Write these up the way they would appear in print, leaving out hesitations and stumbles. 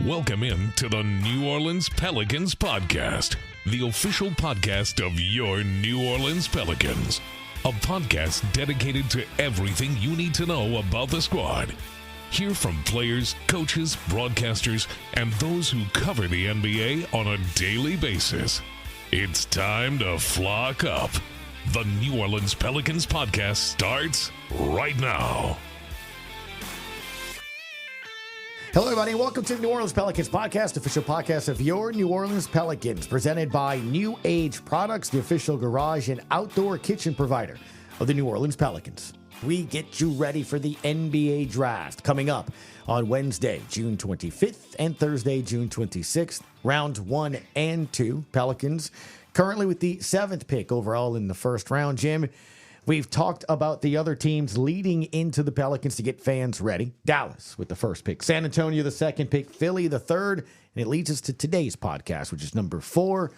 Welcome in to the New Orleans Pelicans Podcast, the official podcast of your New Orleans Pelicans. A podcast dedicated to everything you need to know about the squad. Hear from players, coaches, broadcasters, and those who cover the NBA on a daily basis. It's time to flock up. The New Orleans Pelicans Podcast starts right now. Hello, everybody, and welcome to the New Orleans Pelicans Podcast, official podcast of your New Orleans Pelicans, presented by New Age Products, the official garage and outdoor kitchen provider of the New Orleans Pelicans. We get you ready for the NBA Draft coming up on Wednesday, June 25th, and Thursday, June 26th. Rounds 1 and 2, Pelicans currently with the 7th pick overall in the first round. Jim, we've talked about the other teams leading into the Pelicans to get fans ready. Dallas with the first pick, San Antonio the second pick, Philly the third, and it leads us to today's podcast, which is number 4,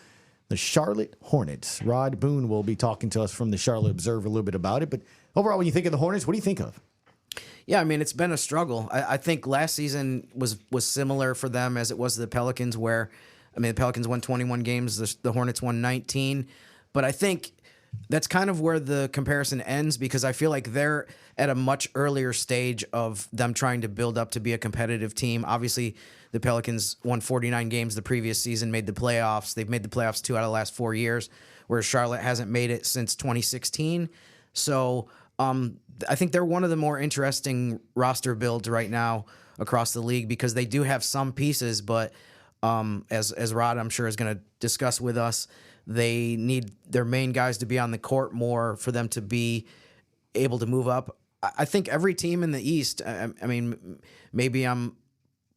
the Charlotte Hornets. Rod Boone will be talking to us from the Charlotte Observer a little bit about it, but overall, when you think of the Hornets, what do you think of? Yeah, I mean, it's been a struggle. I think last season was similar for them as it was to the Pelicans, where, I mean, the Pelicans won 21 games, the Hornets won 19, but I think that's kind of where the comparison ends, because I feel like they're at a much earlier stage of them trying to build up to be a competitive team. Obviously, the Pelicans won 49 games the previous season, made the playoffs. They've made the playoffs 2 out of the last 4 years, whereas Charlotte hasn't made it since 2016. So I think they're one of the more interesting roster builds right now across the league, because they do have some pieces, but as Rod, I'm sure, is going to discuss with us, they need their main guys to be on the court more for them to be able to move up. I think every team in the East, I mean, maybe I'm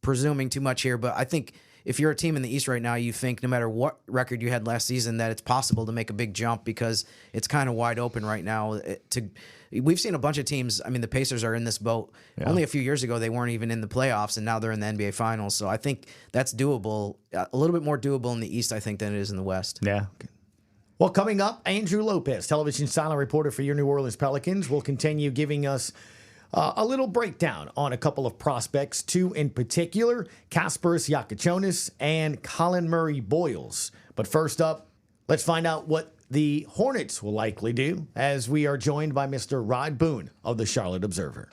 presuming too much here, but I think if you're a team in the East right now, you think no matter what record you had last season, that it's possible to make a big jump, because it's kind of wide open right now. We've seen a bunch of teams. I mean, the Pacers are in this boat. Yeah. Only a few years ago, they weren't even in the playoffs, and now they're in the NBA Finals. So I think that's doable, a little bit more doable in the East, I think, than it is in the West. Yeah. Well, coming up, Andrew Lopez, television sideline reporter for your New Orleans Pelicans, will continue giving us a little breakdown on a couple of prospects, 2 in particular, Kasparas, Yakonis, and Collin Murray-Boyles. But first up, let's find out what the Hornets will likely do, as we are joined by Mr. Rod Boone of the Charlotte Observer.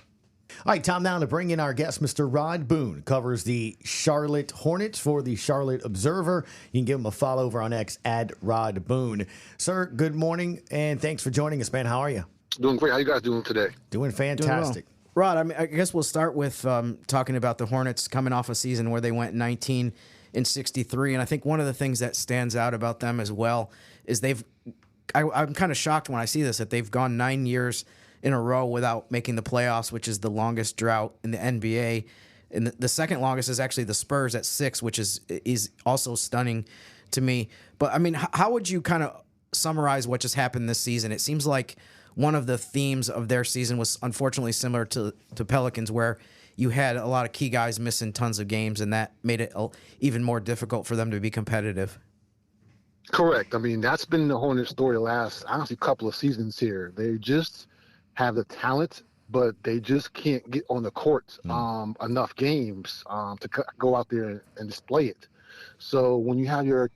All right, time now to bring in our guest. Mr. Rod Boone covers the Charlotte Hornets for the Charlotte Observer. You can give him a follow over on X at Rod Boone. Sir, good morning, and thanks for joining us, man. How are you? Doing great. How you guys doing today? Doing fantastic. Doing well. Rod, I guess we'll start with talking about the Hornets coming off a season where they went 19-63, and I think one of the things that stands out about them as well is I'm kind of shocked when I see this, that they've gone 9 years in a row without making the playoffs, which is the longest drought in the NBA. And the second longest is actually the Spurs at 6, which is also stunning to me. But, I mean, how would you kind of summarize what just happened this season? It seems like one of the themes of their season was unfortunately similar to Pelicans, where you had a lot of key guys missing tons of games, and that made it even more difficult for them to be competitive. Correct. I mean, that's been the Hornets' story the last, honestly, couple of seasons here. They just have the talent, but they just can't get on the court enough games to go out there and display it. So when you have your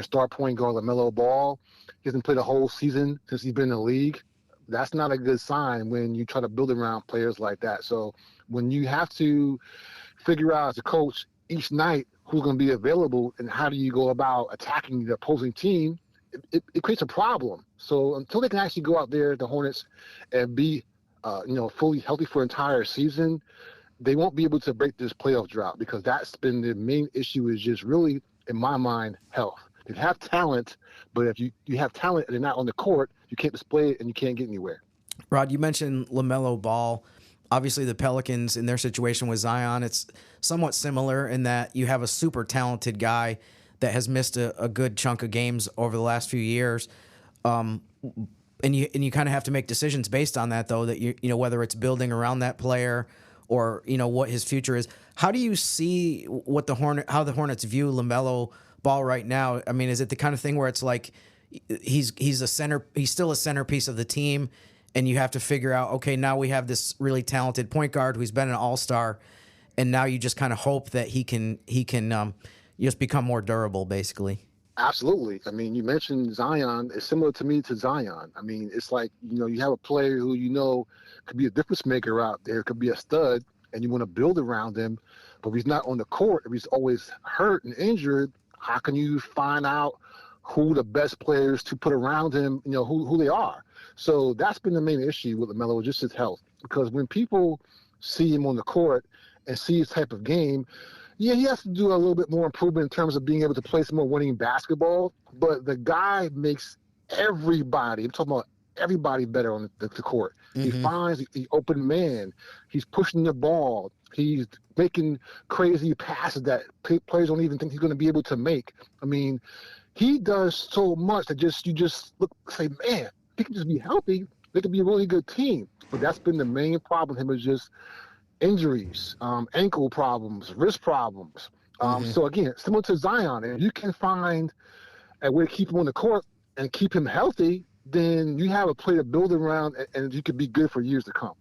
star point guard, LaMelo Ball, he hasn't played a whole season since he's been in the league. That's not a good sign when you try to build around players like that. So when you have to figure out as a coach each night who's going to be available and how do you go about attacking the opposing team, it creates a problem. So until they can actually go out there, the Hornets, and be fully healthy for an entire season, they won't be able to break this playoff drought, because that's been the main issue, is just really, in my mind, health. They have talent, but if you have talent and they're not on the court, you can't display it and you can't get anywhere. Rod, you mentioned LaMelo Ball. Obviously, the Pelicans, in their situation with Zion, it's somewhat similar in that you have a super talented guy that has missed a good chunk of games over the last few years. And you kind of have to make decisions based on that, though, that you know whether it's building around that player or what his future is. How do you see how the Hornets view LaMelo Ball right now? I mean, is it the kind of thing where it's like he's still a centerpiece of the team, and you have to figure out, okay, now we have this really talented point guard who's been an all-star, and now you just kind of hope that he can just become more durable, basically. Absolutely. I mean, you mentioned Zion. It's similar to me to Zion. I mean, it's like, you have a player who could be a difference maker out there, could be a stud, and you want to build around him. But if he's not on the court, if he's always hurt and injured, how can you find out who the best players to put around him, who they are? So that's been the main issue with LaMelo, just his health. Because when people see him on the court and see his type of game, yeah, he has to do a little bit more improvement in terms of being able to play some more winning basketball. But the guy makes everybody, I'm talking about everybody, better on the court. Mm-hmm. He finds the open man. He's pushing the ball. He's making crazy passes that players don't even think he's going to be able to make. I mean, he does so much that you just say, man, he can just be healthy. They could be a really good team. But that's been the main problem. Him is just injuries, ankle problems, wrist problems. So again, similar to Zion, if you can find a way to keep him on the court and keep him healthy, then you have a player to build around, and you could be good for years to come.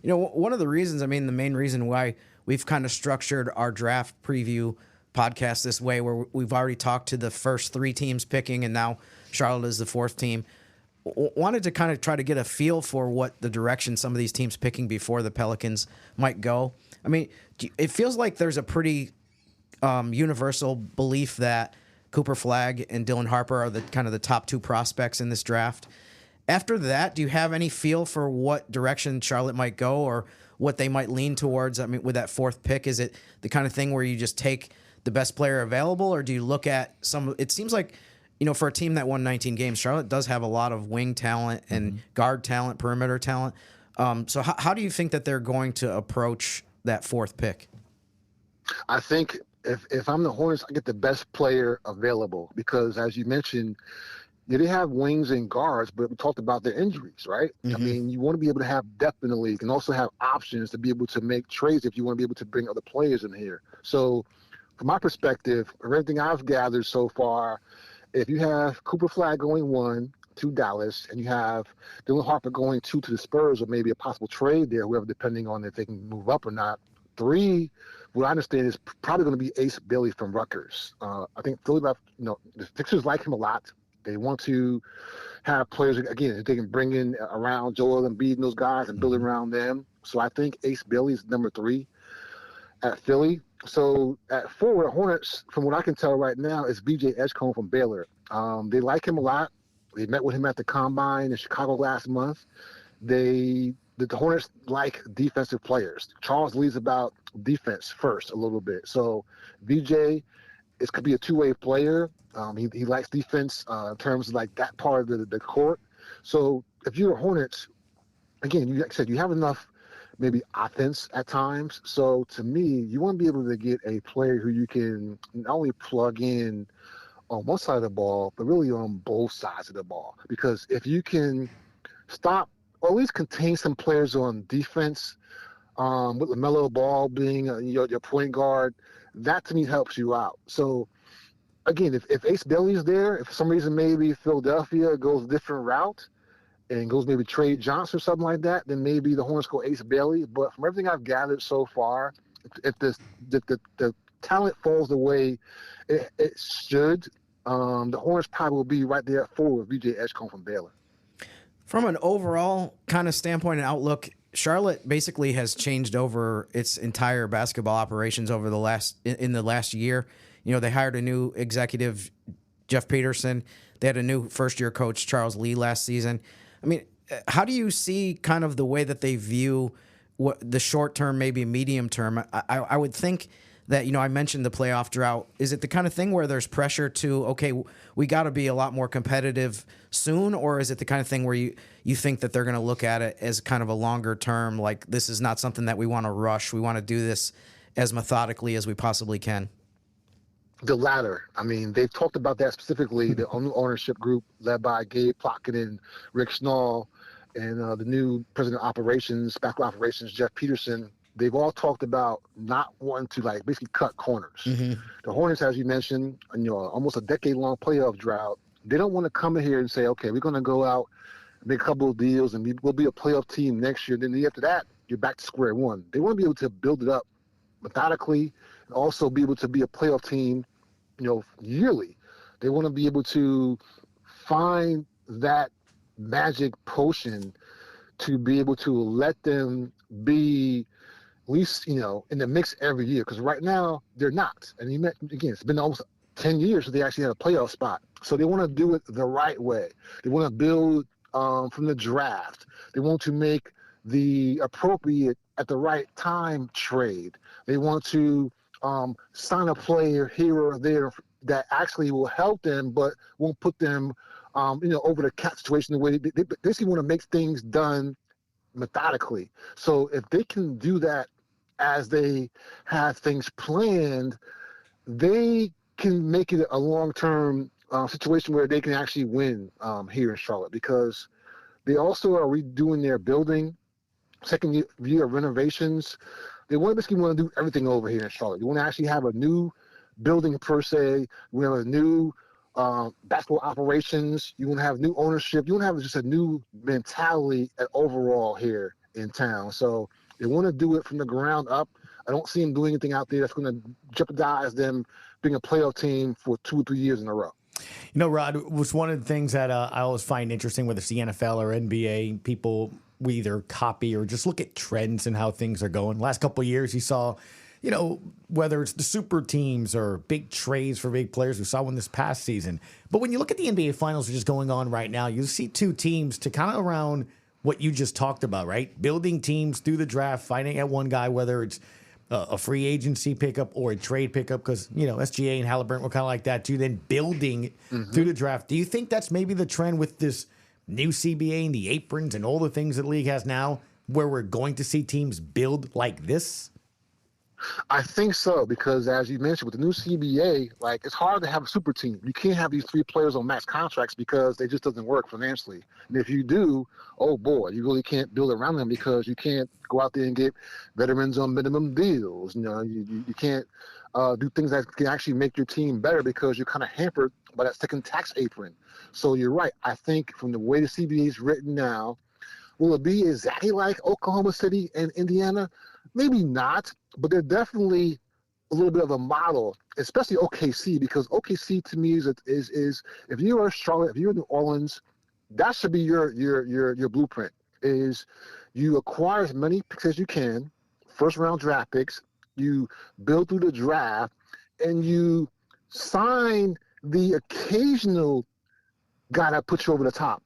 One of the reasons, the main reason why we've kind of structured our draft preview podcast this way, where we've already talked to the first 3 teams picking, and now Charlotte is the 4th team, wanted to kind of try to get a feel for what the direction some of these teams picking before the Pelicans might go. I mean, it feels like there's a pretty universal belief that Cooper Flagg and Dylan Harper are the kind of the top 2 prospects in this draft. After that, do you have any feel for what direction Charlotte might go or what they might lean towards? I mean, with that 4th pick, is it the kind of thing where you just take the best player available, or do you look at it seems like, for a team that won 19 games, Charlotte does have a lot of wing talent and guard talent, perimeter talent. So how do you think that they're going to approach that 4th pick? I think if I'm the Hornets, I get the best player available because, as you mentioned, they have wings and guards, but we talked about their injuries, right? Mm-hmm. I mean, you want to be able to have depth in the league and also have options to be able to make trades if you want to be able to bring other players in here. So from my perspective, everything I've gathered so far, if you have Cooper Flagg going 1 to Dallas and you have Dylan Harper going 2 to the Spurs, or maybe a possible trade there, whoever, depending on if they can move up or not. 3, what I understand is probably going to be Ace Bailey from Rutgers. I think Philly, the Sixers like him a lot. They want to have players, again, they can bring in around Joel Embiid and those guys and build around them. So I think Ace Bailey is number 3 at Philly. So at 4, the Hornets, from what I can tell right now, is B.J. Edgecombe from Baylor. They like him a lot. They met with him at the Combine in Chicago last month. The Hornets like defensive players. Charles leads about defense first a little bit. So B.J. could be a two-way player. He likes defense in terms of like that part of the court. So if you're the Hornets, again, like I said, you have enough maybe offense at times. So to me, you want to be able to get a player who you can not only plug in on one side of the ball, but really on both sides of the ball. Because if you can stop or at least contain some players on defense, with LaMelo Ball being your point guard, that to me helps you out. So again, if Ace Bailey's there, if for some reason maybe Philadelphia goes a different route and goes maybe Trey Johnson or something like that, then maybe the Hornets go Ace Bailey. But from everything I've gathered so far, if the talent falls the way it should, the Hornets probably will be right there at 4 with B.J. Edgecombe from Baylor. From an overall kind of standpoint and outlook, Charlotte basically has changed over its entire basketball operations over in the last year. They hired a new executive, Jeff Peterson. They had a new first-year coach, Charles Lee, last season. I mean, how do you see kind of the way that they view what the short term, maybe medium term? I would think that, I mentioned the playoff drought. Is it the kind of thing where there's pressure to, okay, we got to be a lot more competitive soon? Or is it the kind of thing where you think that they're going to look at it as kind of a longer term, like this is not something that we want to rush. We want to do this as methodically as we possibly can? The latter. I mean, they've talked about that specifically. The new ownership group led by Gabe Plotkin and Rick Schnall and the new president of operations, basketball operations, Jeff Peterson. They've all talked about not wanting to basically cut corners. Mm-hmm. The Hornets, as you mentioned, almost a decade-long playoff drought. They don't want to come in here and say, okay, we're going to go out, make a couple of deals, and we'll be a playoff team next year. Then after that, you're back to square one. They want to be able to build it up methodically and also be able to be a playoff team, yearly. They want to be able to find that magic potion to be able to let them be at least, in the mix every year. Because right now, they're not. And again, it's been almost 10 years since they actually had a playoff spot. So they want to do it the right way. They want to build from the draft. They want to make the appropriate at the right time trade. They want to sign a player here or there that actually will help them, but won't put them, over the cap situation. The way they basically want to make things done methodically. So if they can do that as they have things planned, they can make it a long-term situation where they can actually win here in Charlotte, because they also are redoing their building, second year of renovations. They basically want to do everything over here in Charlotte. They want to actually have a new building per se. We have a new basketball operations. You want to have new ownership. You want to have just a new mentality overall here in town. So they want to do it from the ground up. I don't see them doing anything out there that's going to jeopardize them being a playoff team for 2 or 3 years in a row. Rod, was one of the things that I always find interesting, whether it's the NFL or NBA, people we either copy or just look at trends and how things are going. Last couple of years, you saw, whether it's the super teams or big trades for big players. We saw one this past season. But when you look at the NBA Finals, which is going on right now, you see two teams to kind of around what you just talked about, right? Building teams through the draft, finding out one guy, whether it's a free agency pickup or a trade pickup, because, SGA and Halliburton were kind of like that too, then building through the draft. Do you think that's maybe the trend with this new CBA and the aprons and all the things that the league has now, where we're going to see teams build like this? I think so, because as you mentioned, with the new CBA, it's hard to have a super team. You can't have these 3 players on max contracts because they just doesn't work financially. And if you do, oh boy, you really can't build around them, because you can't go out there and get veterans on minimum deals. You can't do things that can actually make your team better, because you're kind of hampered by that second tax apron. So you're right. I think from the way the CBA is written now, will it be exactly like Oklahoma City and Indiana? Maybe not, but they're definitely a little bit of a model, especially OKC, because OKC to me is if you are Charlotte, if you're New Orleans, that should be your blueprint. Is you acquire as many picks as you can, first round draft picks, you build through the draft, and you sign the occasional guy that puts you over the top.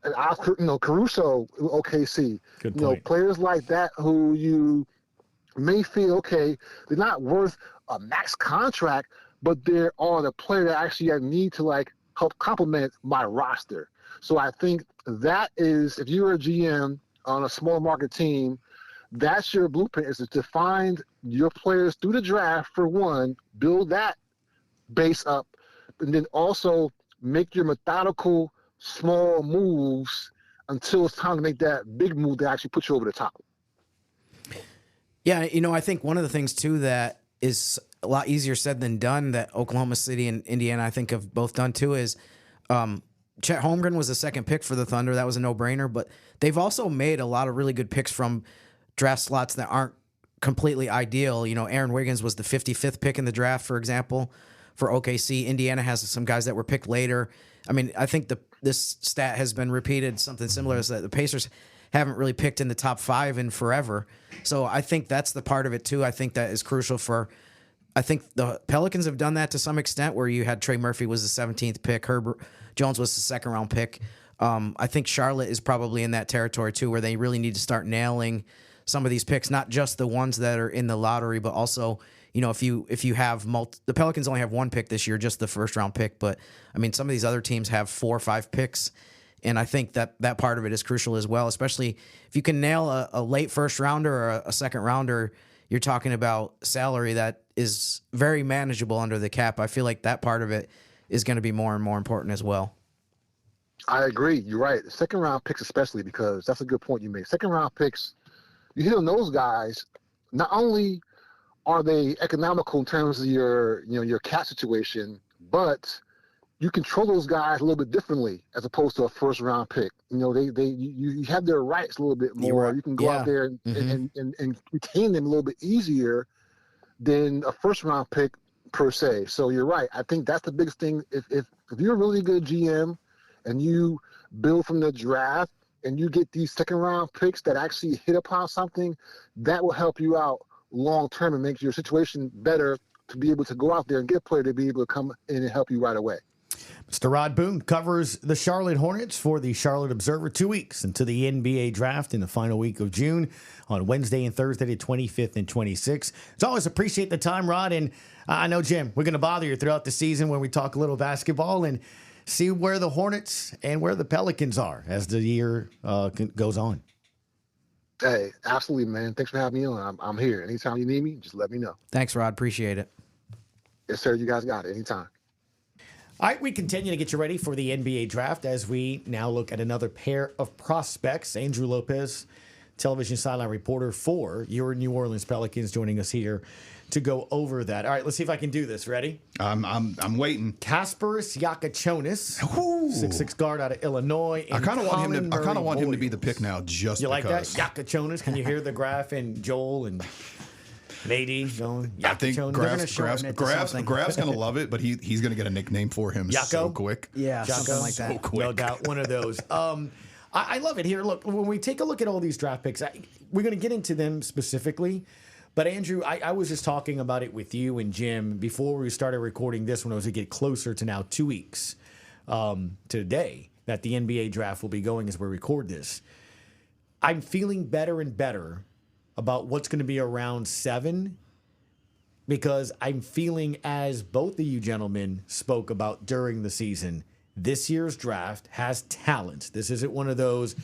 And Caruso, OKC, Good point. Players like that who you may feel, okay, they're not worth a max contract, but they are the player that actually I need to help complement my roster. So I think that is, if you're a GM on a small market team, that's your blueprint, is to find your players through the draft for one, build that base up, and then also make your methodical small moves until it's time to make that big move that actually puts you over the top. Yeah, I think one of the things, too, that is a lot easier said than done that Oklahoma City and Indiana, I think, have both done, too, is Chet Holmgren was the second pick for the Thunder. That was a no-brainer. But they've also made a lot of really good picks from draft slots that aren't completely ideal. Aaron Wiggins was the 55th pick in the draft, for example, for OKC. Indiana has some guys that were picked later. I think this stat has been repeated, something similar, is that the Pacers haven't really picked in the top 5 in forever. So I think that's the part of it, too. I think that is crucial I think the Pelicans have done that to some extent, where you had Trey Murphy was the 17th pick, Herbert Jones was the second-round pick. I think Charlotte is probably in that territory, too, where they really need to start nailing some of these picks, not just the ones that are in the lottery, but also, if you have the Pelicans only have 1 pick this year, just the first-round pick, but, some of these other teams have 4 or 5 picks. And I think that part of it is crucial as well, especially if you can nail a late first rounder or a second rounder. You're talking about salary that is very manageable under the cap. I feel like that part of it is going to be more and more important as well. I agree. You're right. Second round picks, especially, because that's a good point you made. Second round picks, you hit on those guys. Not only are they economical in terms of your cap situation, but you control those guys a little bit differently as opposed to a first round pick. You have their rights a little bit more. You can go out there and retain them a little bit easier than a first-round pick per se. So you're right. I think that's the biggest thing. If you're a really good GM and you build from the draft and you get these second-round picks that actually hit upon something, that will help you out long-term and make your situation better to be able to go out there and get a player to be able to come in and help you right away. Mr. Rod Boone covers the Charlotte Hornets for the Charlotte Observer 2 weeks into the NBA draft in the final week of June on Wednesday and Thursday, the 25th and 26th. As always, appreciate the time, Rod. And I know, Jim, we're going to bother you throughout the season when we talk a little basketball and see where the Hornets and where the Pelicans are as the year goes on. Hey, absolutely, man. Thanks for having me on. I'm here. Anytime you need me, just let me know. Thanks, Rod. Appreciate it. Yes, sir. You guys got it. Anytime. All right, we continue to get you ready for the NBA draft as we now look at another pair of prospects. Andrew Lopez, television sideline reporter for your New Orleans Pelicans, joining us here to go over that. All right, let's see if I can do this. Ready? I'm waiting. Kasparas Yakonis, 6'6" guard out of Illinois. I kind of want him to be the pick now, just you because. Like that? Yakonis. Can you hear the Graf and Joel and Lady going? I think Graf's going to love it, but he's going to get a nickname for him so quick. Yeah, something like that. So quick. No doubt, one of those. I love it here. Look, when we take a look at all these draft picks, we're going to get into them specifically. But, Andrew, I was just talking about it with you and Jim before we started recording this when it was to get closer to now 2 weeks to the day that the NBA draft will be going as we record this. I'm feeling better and better about what's going to be around 7 because I'm feeling, as both of you gentlemen spoke about during the season, this year's draft has talent. This isn't one of those,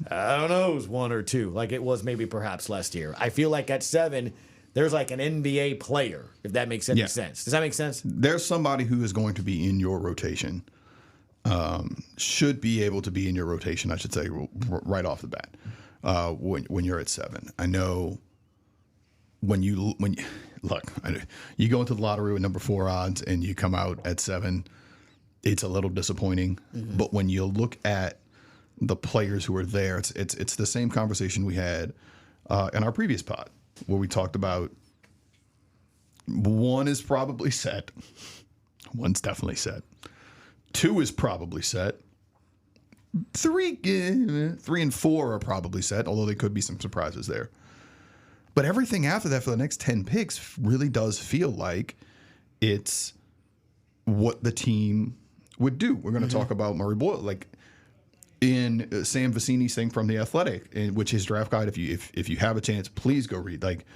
I don't know, it was 1 or 2, like it was maybe perhaps last year. I feel like at 7, there's like an NBA player, if that makes any sense. Does that make sense? There's somebody who is going to be in your rotation, should be able to be in your rotation, I should say, right off the bat, when you're at 7. I know when you go into the lottery with number 4 odds and you come out at 7, it's a little disappointing. Mm-hmm. But when you look at the players who are there, it's the same conversation we had in our previous pod, where we talked about 1 is probably set. 1's definitely set. 2 is probably set. 3 and 4 are probably set, although there could be some surprises there. But everything after that for the next 10 picks really does feel like it's what the team would do. We're going to talk about Murray-Boyles, like in Sam Vecini's thing from The Athletic, which is draft guide. If you have a chance, please go read. Like,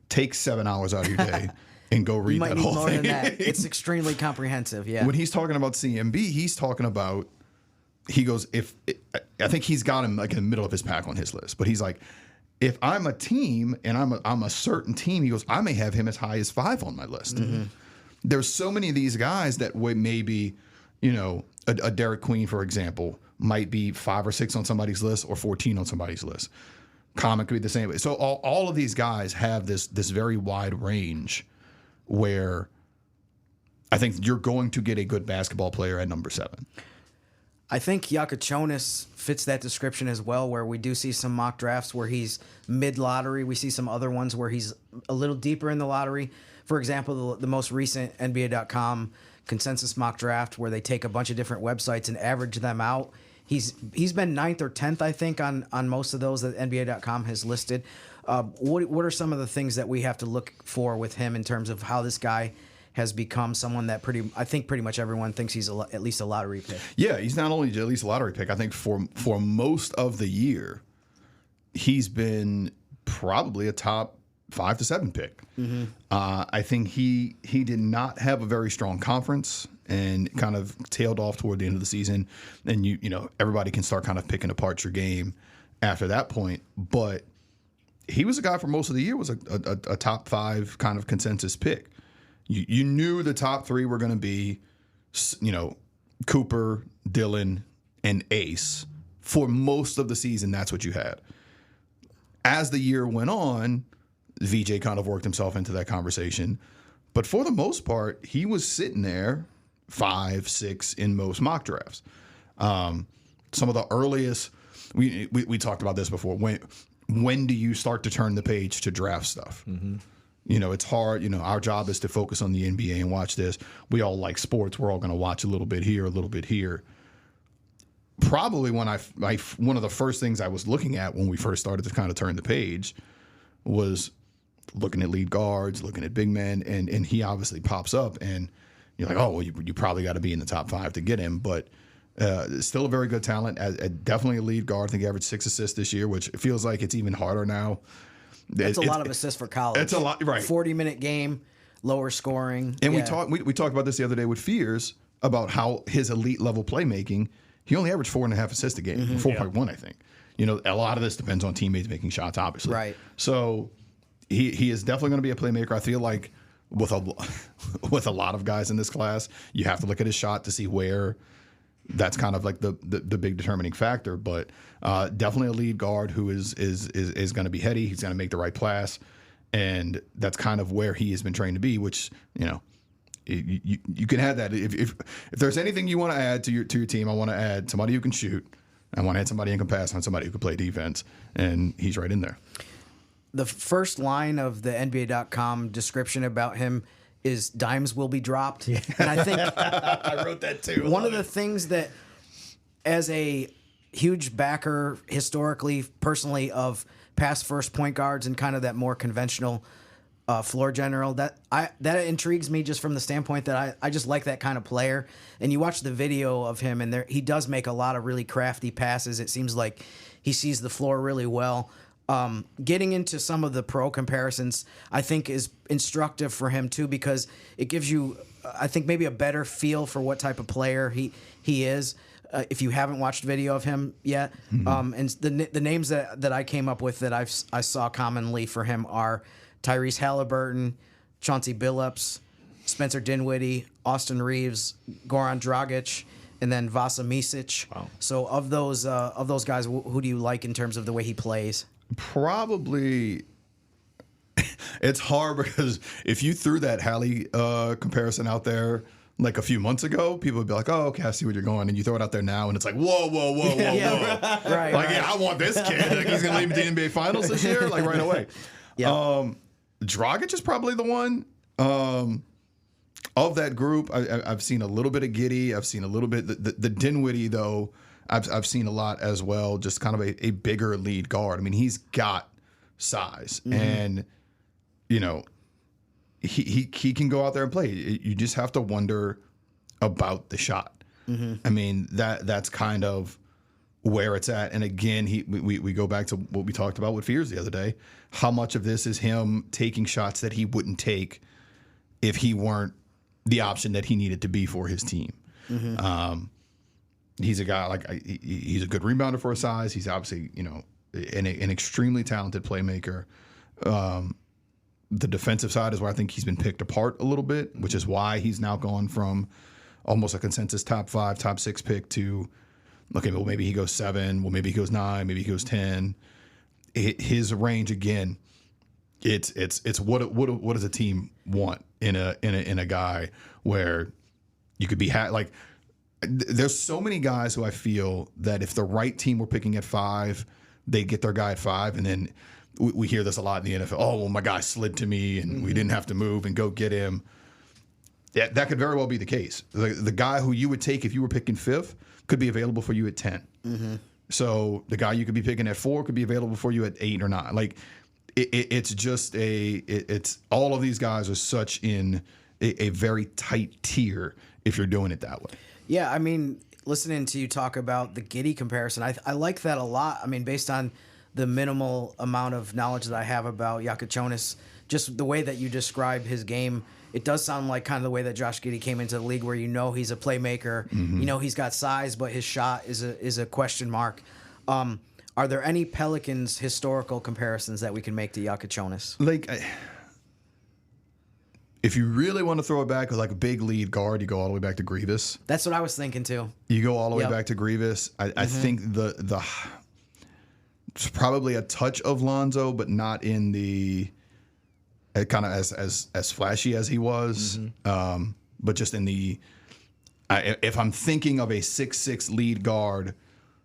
take 7 hours out of your day and go read that whole thing. It's extremely comprehensive. Yeah. When he's talking about CMB, he's talking about. He goes, I think he's got him like in the middle of his pack on his list, but he's like, if I'm a team and I'm a certain team, he goes, I may have him as high as 5 on my list. Mm-hmm. There's so many of these guys that would maybe, a Derek Queen, for example, might be 5 or 6 on somebody's list or 14 on somebody's list. Common could be the same way. So all of these guys have this very wide range where I think you're going to get a good basketball player at number 7. I think Jakucionis fits that description as well, where we do see some mock drafts where he's mid-lottery. We see some other ones where he's a little deeper in the lottery. For example, the most recent NBA.com consensus mock draft where they take a bunch of different websites and average them out. He's been 9th or 10th, I think, on most of those that NBA.com has listed. What are some of the things that we have to look for with him in terms of how this guy has become someone that pretty much everyone thinks he's at least a lottery pick? Yeah, he's not only at least a lottery pick. I think for most of the year, he's been probably a top 5 to 7 pick. Mm-hmm. I think he did not have a very strong conference and kind of tailed off toward the end of the season. And everybody can start kind of picking apart your game after that point. But he was a guy for most of the year was a top 5 kind of consensus pick. You knew the top 3 were going to be, Cooper, Dillon, and Ace. For most of the season, that's what you had. As the year went on, VJ kind of worked himself into that conversation. But for the most part, he was sitting there 5, 6 in most mock drafts. Some of the earliest, we talked about this before. When do you start to turn the page to draft stuff? Mm-hmm. it's hard. Our job is to focus on the NBA and watch this. We all like sports. We're all going to watch a little bit here, a little bit here. Probably one of the first things I was looking at when we first started to kind of turn the page was looking at lead guards, looking at big men, and he obviously pops up, and you're like, oh, well, you probably got to be in the top 5 to get him, but still a very good talent, definitely a lead guard. I think he averaged 6 assists this year, which feels like it's even harder now. That's a lot of assists for college. It's a lot, right? 40-minute game, lower scoring, and we talked about this the other day with Fears about how his elite level playmaking. He only averaged 4.5 assists a game, 4.1, I think. A lot of this depends on teammates making shots, obviously. Right. So he is definitely going to be a playmaker. I feel like with a lot of guys in this class, you have to look at his shot to see where that's kind of like the big determining factor. But definitely a lead guard who is going to be heady. He's going to make the right pass, and that's kind of where he has been trained to be. Which you can add that if there's anything you want to add to your team. I want to add somebody who can shoot. I want to add somebody who can pass, on somebody who can play defense, and he's right in there. The first line of the NBA.com description about him is dimes will be dropped. Yeah. And I think I wrote that too. One of the things that, as a huge backer historically, personally, of past first point guards and kind of that more conventional floor general, that intrigues me just from the standpoint that I just like that kind of player. And you watch the video of him, and he does make a lot of really crafty passes. It seems like he sees the floor really well. Getting into some of the pro comparisons, I think, is instructive for him too, because it gives you, I think, maybe a better feel for what type of player he is. If you haven't watched video of him yet, and the names that I came up with that I saw commonly for him are Tyrese Halliburton, Chauncey Billups, Spencer Dinwiddie, Austin Reeves, Goran Dragic, and then Vasa Micic. Wow. So of those guys, who do you like in terms of the way he plays? Probably, it's hard because if you threw that Hallie comparison out there like a few months ago, people would be like, "Oh, okay, I see where you're going," and you throw it out there now, and it's like, "Whoa, whoa, whoa, whoa, yeah, whoa!" Right, like, right. yeah, I want this kid. Like, he's gonna lead me to the NBA Finals this year, like right away. Yeah. Dragic is probably the one. Of that group, I've seen a little bit of Giddey. I've seen a little bit the Dinwiddie though. I've seen a lot as well. Just kind of a bigger lead guard. I mean, he's got size, and he can go out there and play. You just have to wonder about the shot. I mean, that's kind of where it's at. And again, we go back to what we talked about with Fears the other day. How much of this is him taking shots that he wouldn't take if he weren't the option that he needed to be for his team? He's a guy he's a good rebounder for his size. He's obviously an extremely talented playmaker. The defensive side is where I think he's been picked apart a little bit, which is why he's now gone from almost a consensus top 5, top 6 pick to, okay, well, maybe he goes 7, well, maybe he goes 9, maybe he goes 10. His range, again, it's what does a team want in a guy where you could be like. There's so many guys who I feel that if the right team were picking at 5, they get their guy at 5, and then we hear this a lot in the NFL. Oh, well, my guy slid to me, and we didn't have to move and go get him. Yeah, that could very well be the case. The guy who you would take if you were picking 5th could be available for you at 10. So the guy you could be picking at 4 could be available for you at 8 or 9. Like it's just it's all of these guys are such in a very tight tier if you're doing it that way. Yeah, I mean, listening to you talk about the Giddey comparison, I like that a lot. I mean, based on the minimal amount of knowledge that I have about Yakucionis, just the way that you describe his game, it does sound like kind of the way that Josh Giddey came into the league, where he's a playmaker, he's got size, but his shot is a question mark. Are there any Pelicans historical comparisons that we can make to Yakucionis? Like, if you really want to throw it back with like a big lead guard, you go all the way back to Grievous. That's what I was thinking too. You go all the way back to Grievous. I think it's probably a touch of Lonzo, but not in the kind of as flashy as he was. But just in the if I'm thinking of a 6'6" lead guard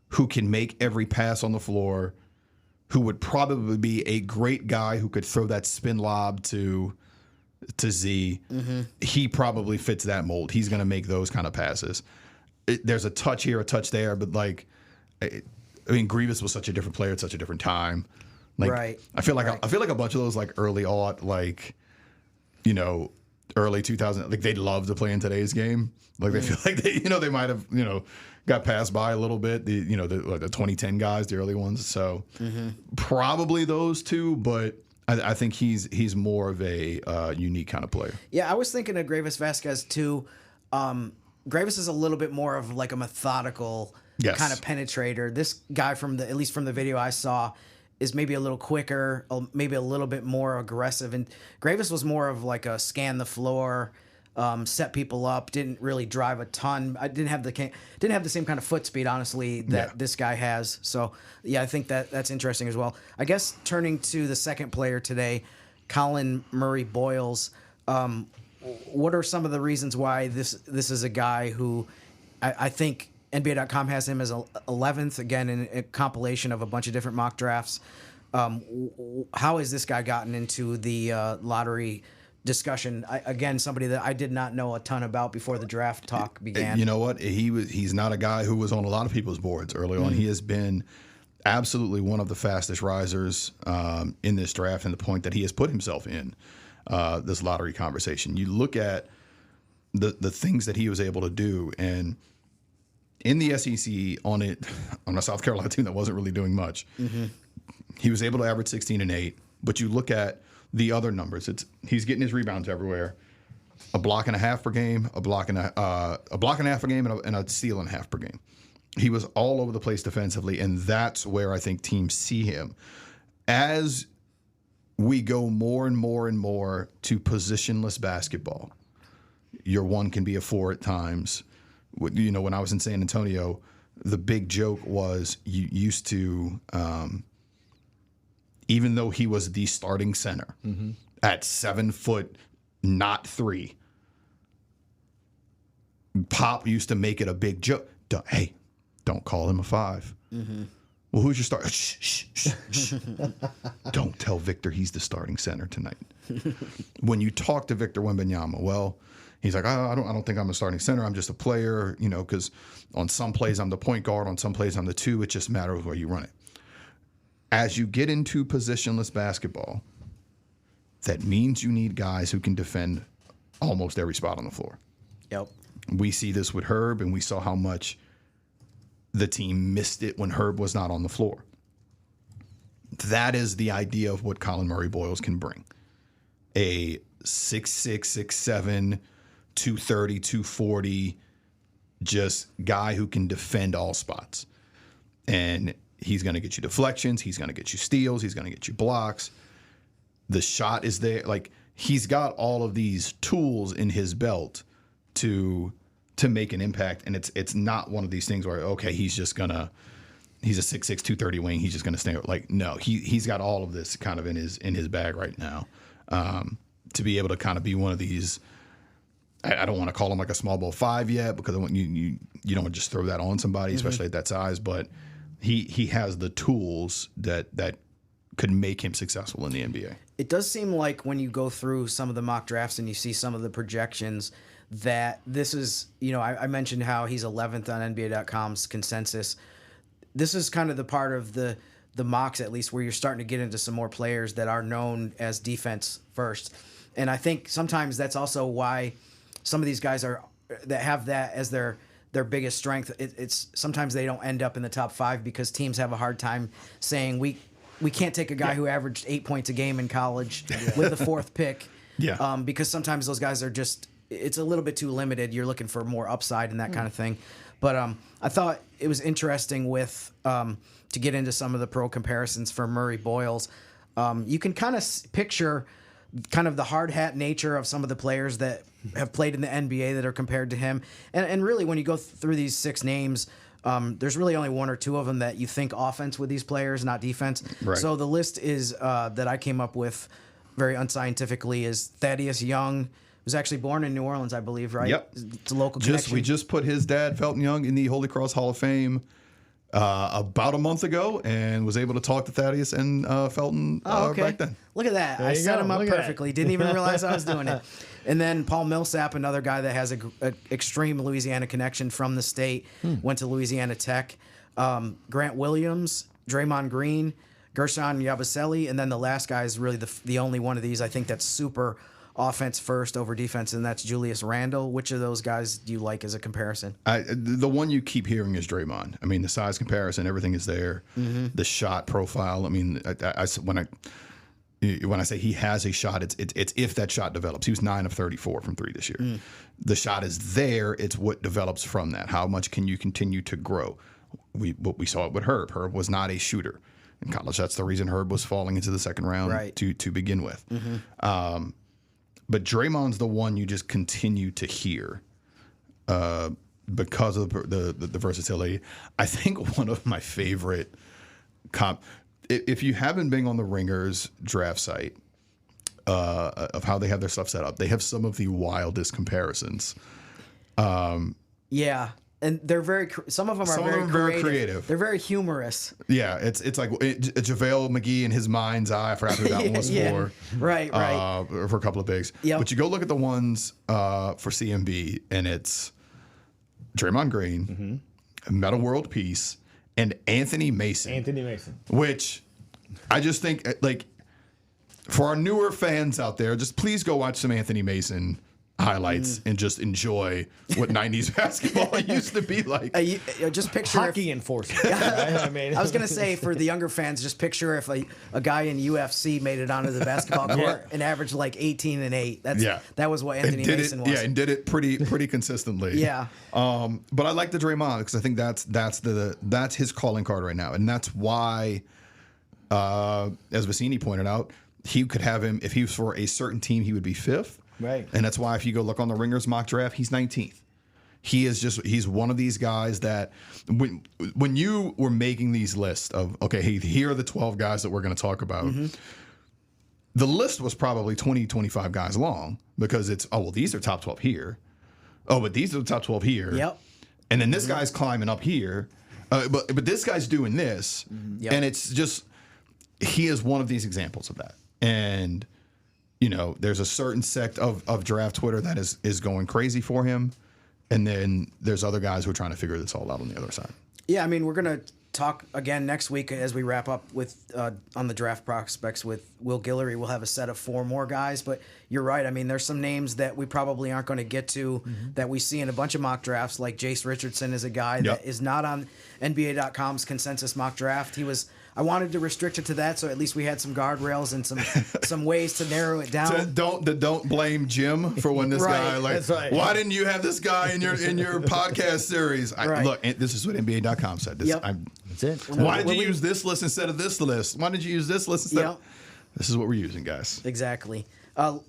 who can make every pass on the floor, who would probably be a great guy who could throw that spin lob to Z. Mm-hmm. He probably fits that mold. He's going to make those kind of passes. There's a touch here, a touch there, but like, I mean, Grievous was such a different player at such a different time. Like, right. I feel like a bunch of those like early like, you know, early 2000, like they'd love to play in today's game. Like they feel like they might have, got passed by a little bit. The 2010 guys, the early ones. So probably those two, but I think he's more of a unique kind of player. Yeah, I was thinking of Gravis Vasquez too. Gravis is a little bit more of like a methodical kind of penetrator. This guy at least from the video I saw, is maybe a little quicker, maybe a little bit more aggressive. And Gravis was more of like a scan the floor, set people up, didn't really drive a ton. I didn't have the same kind of foot speed, honestly, that this guy has. So yeah, I think that's interesting as well. I guess turning to the second player today, Collin Murray-Boyles. What are some of the reasons why this is a guy who I think NBA.com has him as 11th, again, in a compilation of a bunch of different mock drafts. How has this guy gotten into the lottery discussion? Again, somebody that I did not know a ton about before the draft talk began. You know what? He's not a guy who was on a lot of people's boards early on. He has been absolutely one of the fastest risers in this draft, and the point that he has put himself in this lottery conversation. You look at the things that he was able to do, and in the SEC on a South Carolina team that wasn't really doing much, he was able to average 16 and 8. But you look at the other numbers; he's getting his rebounds everywhere, a block and a half per game, a block and a half per game, and a steal and a half per game. He was all over the place defensively, and that's where I think teams see him. As we go more and more and more to positionless basketball, your one can be a 4 at times. When I was in San Antonio, the big joke was you used to, even though he was the starting center at 7 foot, not 3, Pop used to make it a big joke. Hey, don't call him a 5. Well, who's your starter? Shh. Don't tell Victor he's the starting center tonight. When you talk to Victor Wembanyama, well, he's like, I don't think I'm a starting center. I'm just a player, because on some plays I'm the point guard, on some plays I'm the 2. It just matters where you run it. As you get into positionless basketball, that means you need guys who can defend almost every spot on the floor. Yep. We see this with Herb, and we saw how much the team missed it when Herb was not on the floor. That is the idea of what Collin Murray-Boyles can bring. A 6'6", 6'7", 230, 240, just guy who can defend all spots. And he's going to get you deflections. He's going to get you steals. He's going to get you blocks. The shot is there. Like, he's got all of these tools in his belt to make an impact. And it's not one of these things where, okay, he's a 6'6", 230 wing. He's just going to stay. Like, no, he's got all of this kind of in his bag right now. To be able to kind of be one of these, I don't want to call him like a small ball 5 yet, because I want you don't just throw that on somebody, especially at that size. But he has the tools that could make him successful in the NBA. It does seem like when you go through some of the mock drafts and you see some of the projections that this is, I mentioned how he's 11th on NBA.com's consensus. This is kind of the part of the mocks, at least, where you're starting to get into some more players that are known as defense first. And I think sometimes that's also why some of these guys that have that as their biggest strength. It's sometimes they don't end up in the top 5 because teams have a hard time saying we can't take a guy who averaged 8 points a game in college with the 4th pick. Because sometimes those guys are just, it's a little bit too limited. You're looking for more upside and that kind of thing. But I thought it was interesting with to get into some of the pro comparisons for Murray-Boyles. You can kind of picture kind of the hard hat nature of some of the players that have played in the NBA that are compared to him. And really, when you go through these 6 names, there's really only 1 or 2 of them that you think offense with these players, not defense. Right. So the list is that I came up with very unscientifically is Thaddeus Young, who's actually born in New Orleans, I believe, right? Yep. It's a local connection. We just put his dad, Felton Young, in the Holy Cross Hall of Fame about a month ago and was able to talk to Thaddeus and Felton back then. Look at that. I set him up perfectly. Didn't even realize I was doing it. And then Paul Millsap, another guy that has an extreme Louisiana connection from the state, went to Louisiana Tech. Grant Williams, Draymond Green, Gershon Yabusele, and then the last guy is really the only one of these I think that's super offense first over defense, and that's Julius Randle. Which of those guys do you like as a comparison? The one you keep hearing is Draymond. I mean, the size comparison, everything is there. The shot profile. I mean, when I say he has a shot, it's if that shot develops. He was 9 of 34 from 3 this year. The shot is there. It's what develops from that. How much can you continue to grow? We saw it with Herb. Herb was not a shooter in college. That's the reason Herb was falling into the second round to begin with. But Draymond's the one you just continue to hear because of the versatility. I think one of my favorite if you haven't been on the Ringers draft site of how they have their stuff set up, they have some of the wildest comparisons. Yeah. And they're some of them are very creative. They're very humorous. Yeah, it's like JaVale McGee in his mind's eye. I forgot who that one was for. Right. For a couple of bigs. Yep. But you go look at the ones for CMB, and it's Draymond Green, Metta World Peace, and Anthony Mason. Which I just think, like, for our newer fans out there, just please go watch some Anthony Mason highlights and just enjoy what 90s basketball used to be like. Just picture hockey enforcement. Right? I mean, I was going to say, for the younger fans, just picture if a guy in UFC made it onto the basketball court and averaged like 18 and 8. That was what Anthony Mason was. Yeah, and did it pretty consistently. Yeah. But I like the Draymond because I think that's his calling card right now, and that's why, as Vecini pointed out, he could have him if he was for a certain team, he would be 5th. Right. And that's why if you go look on the Ringers mock draft, he's 19th. He's one of these guys that when you were making these lists of, okay, here are the 12 guys that we're going to talk about, the list was probably 20, 25 guys long because it's, these are top 12 here. Oh, but these are the top 12 here. Yep. And then this guy's climbing up here. But this guy's doing this. Yep. And it's just, he is one of these examples of that. And there's a certain sect of draft Twitter that is going crazy for him. And then there's other guys who are trying to figure this all out on the other side. Yeah, I mean, we're going to talk again next week as we wrap up with on the draft prospects with Will Guillory. We'll have a set of 4 more guys. But you're right. I mean, there's some names that we probably aren't going to get to that we see in a bunch of mock drafts, like Jace Richardson is a guy that is not on NBA.com's consensus mock draft. I wanted to restrict it to that, so at least we had some guardrails and some ways to narrow it down. Don't blame Jim for when this guy why didn't you have this guy in your podcast series? Look, this is what NBA.com said. That's it. Why did you use this list instead of this list? Why did you use this list instead? This is what we're using, guys. Exactly.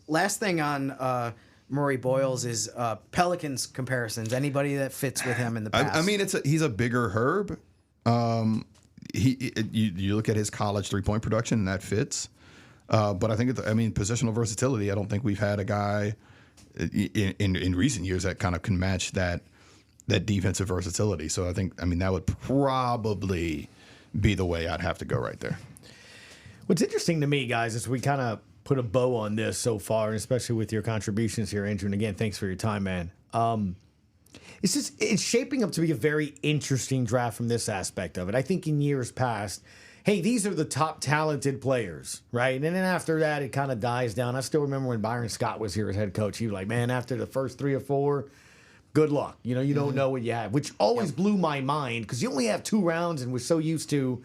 Last thing on Murray-Boyles is Pelicans comparisons. Anybody that fits with him in the past? I mean, he's a bigger Herb. You look at his college 3-point production, and that fits. But I think, positional versatility, I don't think we've had a guy in recent years that kind of can match that defensive versatility. So I think, that would probably be the way I'd have to go right there. What's interesting to me, guys, is we kind of put a bow on this so far, and especially with your contributions here, Andrew. And again, thanks for your time, man. It's shaping up to be a very interesting draft from this aspect of it. I think in years past, hey, these are the top talented players, right? And then after that, it kind of dies down. I still remember when Byron Scott was here as head coach. He was like, man, after the first 3 or 4, good luck. You don't know what you have, which always blew my mind because you only have 2 rounds, and we're so used to,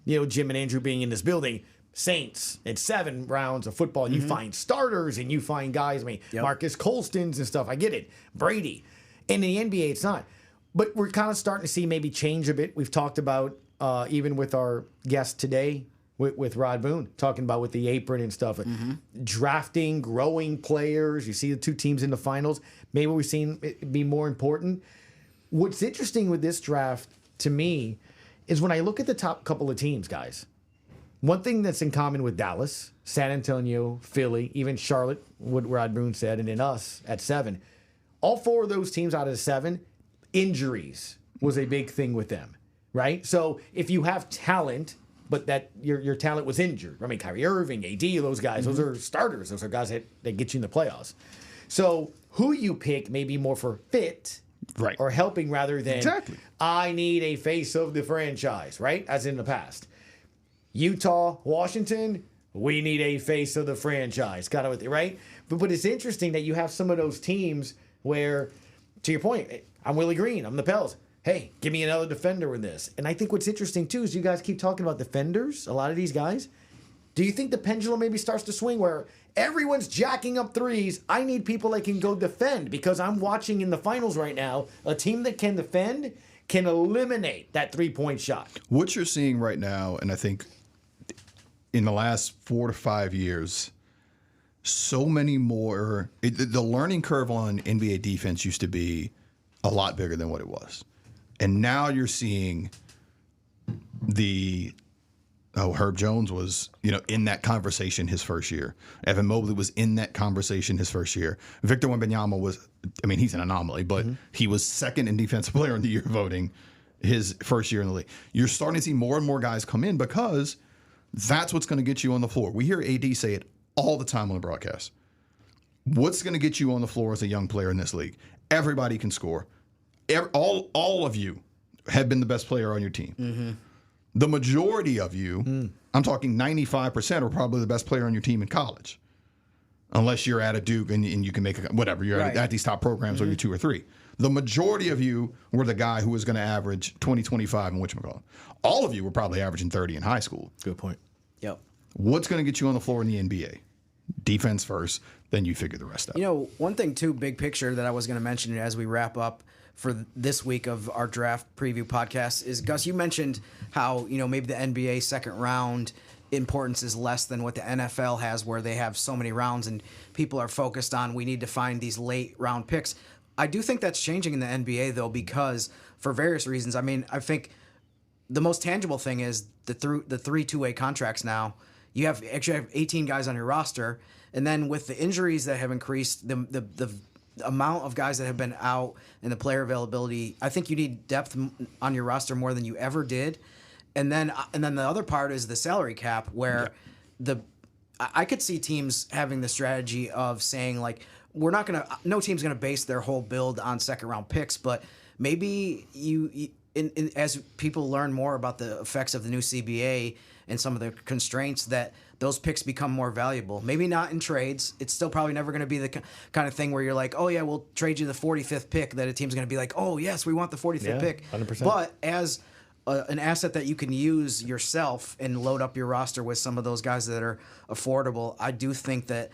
Jim and Andrew being in this building. Saints and 7 rounds of football, and you find starters and you find guys. Marcus Colstons and stuff. I get it. Brady. In the NBA, it's not. But we're kind of starting to see maybe change a bit. We've talked about, even with our guest today, with Rod Boone, talking about with the apron and stuff. Drafting, growing players. You see the 2 teams in the finals. Maybe we've seen it be more important. What's interesting with this draft, to me, is when I look at the top couple of teams, guys, one thing that's in common with Dallas, San Antonio, Philly, even Charlotte, what Rod Boone said, and then us at 7, all 4 of those teams out of the 7, injuries was a big thing with them. right? So if you have talent, but that your talent was injured. I mean, Kyrie Irving, AD, those guys, those are starters. Those are guys that get you in the playoffs. So who you pick may be more for fit Right. or helping rather than Exactly. I need a face of the franchise, right? As in the past. Utah, Washington, we need a face of the franchise, kind of, right? But it's interesting that you have some of those teams where, to your point, I'm Willie Green, I'm the Pels. Hey, give me another defender in this. And I think what's interesting, too, is you guys keep talking about defenders, a lot of these guys. Do you think the pendulum maybe starts to swing where everyone's jacking up threes? I need people that can go defend because I'm watching in the finals right now a team that can defend can eliminate that three-point shot. What you're seeing right now, and I think in the last 4 to 5 years, so many more. The learning curve on NBA defense used to be a lot bigger than what it was. And now you're seeing Herb Jones was, in that conversation his first year. Evan Mobley was in that conversation his first year. Victor Wembanyama was, he's an anomaly, but he was second in Defensive Player of the Year voting his first year in the league. You're starting to see more and more guys come in because that's what's going to get you on the floor. We hear AD say it all the time on the broadcast. What's going to get you on the floor as a young player in this league? Everybody can score. All of you have been the best player on your team. Mm-hmm. The majority of you, I'm talking 95%, are probably the best player on your team in college. Unless you're at a Duke and you can make whatever. You're at these top programs or you're 2 or 3. The majority of you were the guy who was going to average 20, 25 and whatchamacallit. All of you were probably averaging 30 in high school. Good point. Yep. What's going to get you on the floor in the NBA? Defense first, then you figure the rest out. One thing, too, big picture that I was going to mention as we wrap up for this week of our draft preview podcast is, Gus, you mentioned how, maybe the NBA second round importance is less than what the NFL has, where they have so many rounds and people are focused on we need to find these late round picks. I do think that's changing in the NBA, though, because for various reasons. I think the most tangible thing is the 3 two-way contracts now. You actually have 18 guys on your roster, and then with the injuries that have increased, the amount of guys that have been out and the player availability, I think you need depth on your roster more than you ever did. And then the other part is the salary cap, where I could see teams having the strategy of saying, like, no team's gonna base their whole build on second round picks, but maybe as people learn more about the effects of the new CBA and some of the constraints, that those picks become more valuable. Maybe not in trades. It's still probably never going to be the kind of thing where you're like, oh, yeah, we'll trade you the 45th pick, that a team's going to be like, oh, yes, we want the 45th pick. 100%. But as an asset that you can use yourself and load up your roster with some of those guys that are affordable, I do think that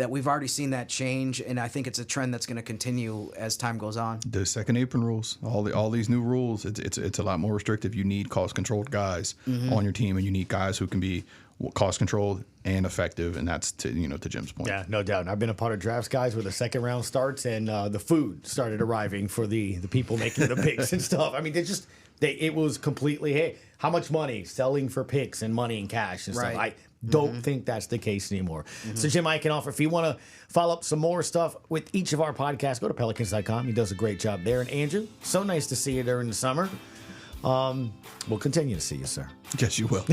we've already seen that change, and I think it's a trend that's going to continue as time goes on. The second apron rules, all these new rules, it's a lot more restrictive. You need cost-controlled guys on your team, and you need guys who can be cost-controlled and effective, and that's to Jim's point. Yeah, no doubt. I've been a part of drafts, guys, where the second round starts and the food started arriving for the people making the picks and stuff. It was completely, hey, how much money selling for picks and money and cash and stuff. I don't think that's the case anymore. So Jim Eichenhofer, if you want to follow up some more stuff with each of our podcasts, go to pelicans.com. He does a great job there. And Andrew, so nice to see you during the summer. We'll continue to see you, sir. Yes, you will.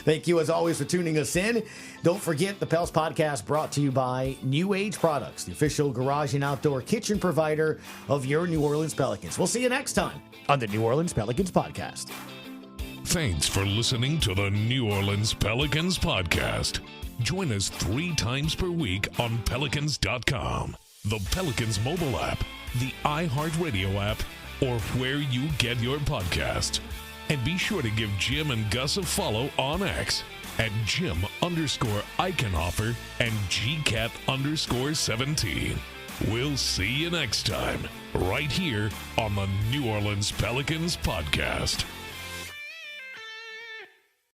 Thank you, as always, for tuning us in. Don't forget, the Pels Podcast brought to you by New Age Products, the official garage and outdoor kitchen provider of your New Orleans Pelicans. We'll see you next time on the New Orleans Pelicans Podcast. Thanks for listening to the New Orleans Pelicans Podcast. Join us 3 times per week on Pelicans.com, the Pelicans mobile app, the iHeartRadio app, or where you get your podcast. And be sure to give Jim and Gus a follow on X at Jim_Eichenhofer and GCat_17. We'll see you next time, right here on the New Orleans Pelicans Podcast.